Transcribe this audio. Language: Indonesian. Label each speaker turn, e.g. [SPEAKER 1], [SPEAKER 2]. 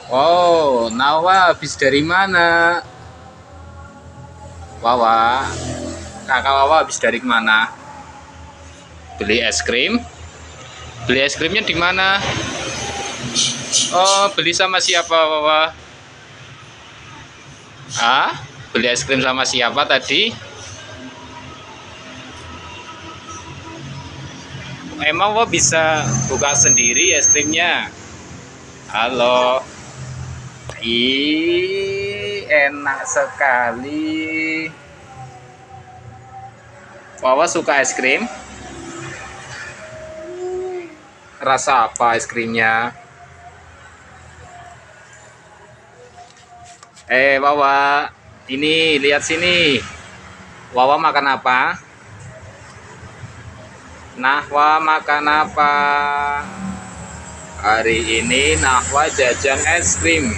[SPEAKER 1] Oh, Nawa habis dari mana? Wawa, kakak Wawa habis dari mana? Beli es krim? Beli es krimnya di mana? Oh, beli sama siapa Wawa? Ah, beli es krim sama siapa tadi? Emang Wawa bisa buka sendiri es krimnya? Halo. Ih, enak sekali. Wawa suka es krim? Rasa apa es krimnya? Wawa, ini lihat sini. Wawa makan apa? Nahwa makan apa? Hari ini Nahwa jajan es krim.